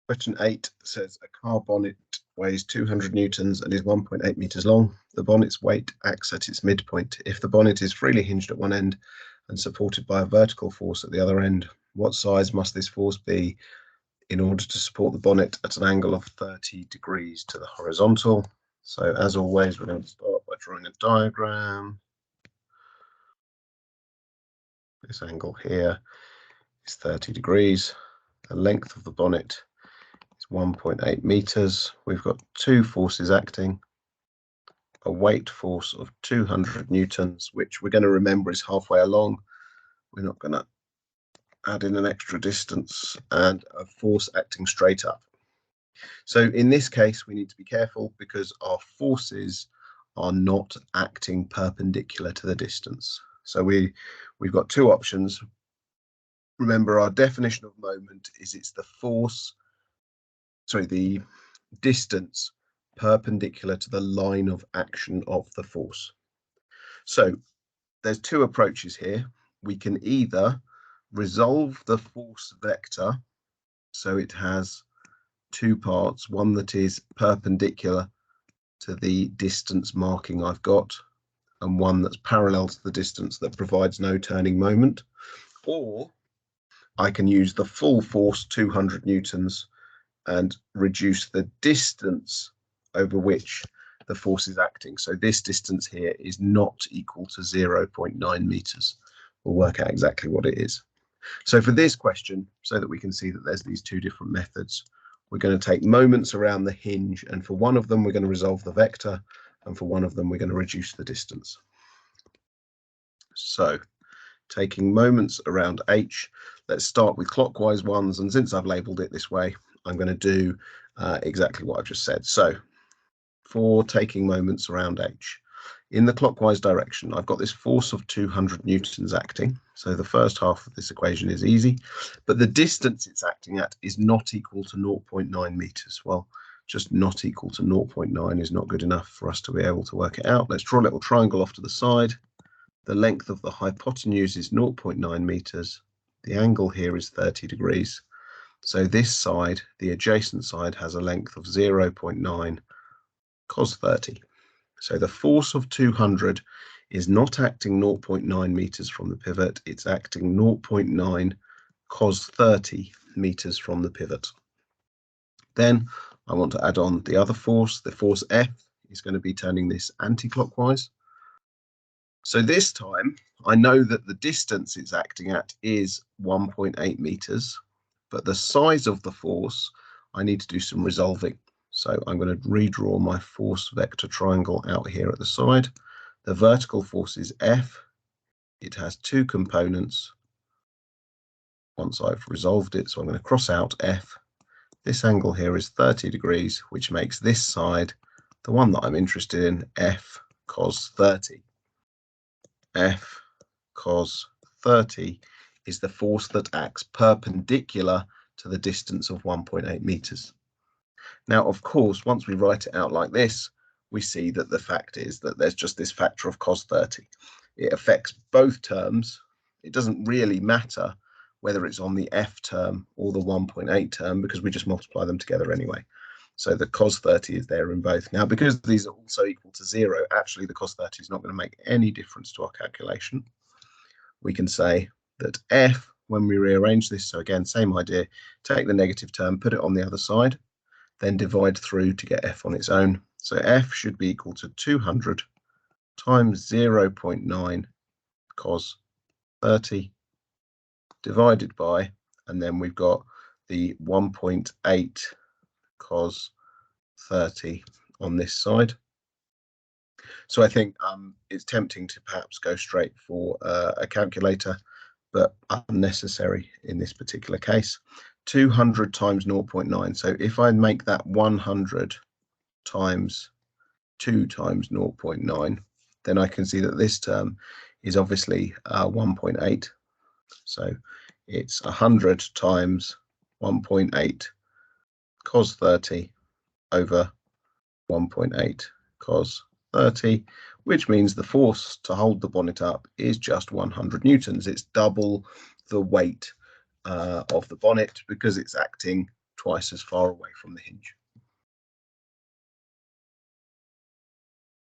Question 8 says a car bonnet weighs 200 newtons and is 1.8 meters long. The bonnet's weight acts at its midpoint. If the bonnet is freely hinged at one end and supported by a vertical force at the other end, what size must this force be in order to support the bonnet at an angle of 30 degrees to the horizontal? So as always, we're going to start by drawing a diagram. This angle here is 30 degrees. The length of the bonnet is 1.8 meters. We've got two forces acting, a weight force of 200 newtons, which we're going to remember is halfway along. We're not going to add in an extra distance, and a force acting straight up. So in this case, we need to be careful because our forces are not acting perpendicular to the distance. So we've got two options. Remember, our definition of moment is it's the distance perpendicular to the line of action of the force. So there's two approaches here. We can either resolve the force vector so it has two parts, one that is perpendicular to the distance marking I've got and one that's parallel to the distance that provides no turning moment, or I can use the full force 200 newtons and reduce the distance over which the force is acting. So this distance here is not equal to 0.9 meters. We'll work out exactly what it is. So for this question, so that we can see that there's these two different methods, we're going to take moments around the hinge, and for one of them we're going to resolve the vector, and for one of them we're going to reduce the distance. So taking moments around H, let's start with clockwise ones, and since I've labelled it this way, I'm going to do exactly what I've just said. So for taking moments around H, in the clockwise direction, I've got this force of 200 newtons acting. So the first half of this equation is easy, but the distance it's acting at is not equal to 0.9 meters. Well, just not equal to 0.9 is not good enough for us to be able to work it out. Let's draw a little triangle off to the side. The length of the hypotenuse is 0.9 meters. The angle here is 30 degrees. So this side, the adjacent side, has a length of 0.9 cos 30. So the force of 200 is not acting 0.9 meters from the pivot, it's acting 0.9 cos 30 meters from the pivot. Then I want to add on the other force. The force F is going to be turning this anti-clockwise. So this time I know that the distance it's acting at is 1.8 meters, but the size of the force, I need to do some resolving. So I'm going to redraw my force vector triangle out here at the side. The vertical force is F. It has two components. Once I've resolved it, so I'm going to cross out F. This angle here is 30 degrees, which makes this side, the one that I'm interested in, F cos 30. F cos 30 is the force that acts perpendicular to the distance of 1.8 meters. Now, of course, once we write it out like this, we see that the fact is that there's just this factor of cos 30. It affects both terms. It doesn't really matter whether it's on the F term or the 1.8 term because we just multiply them together anyway. So the cos 30 is there in both. Now, because these are also equal to 0, actually the cos 30 is not going to make any difference to our calculation. We can say that F, when we rearrange this, so again, same idea, take the negative term, put it on the other side, then divide through to get F on its own. So F should be equal to 200 times 0.9 cos 30 divided by, and then we've got the 1.8 cos 30 on this side. So I think it's tempting to perhaps go straight for a calculator, but unnecessary in this particular case. 200 times 0.9. So if I make that 100 times 2 times 0.9, then I can see that this term is obviously 1.8. So it's 100 times 1.8 cos 30 over 1.8 cos 30, which means the force to hold the bonnet up is just 100 newtons. It's double the weight of the bonnet because it's acting twice as far away from the hinge.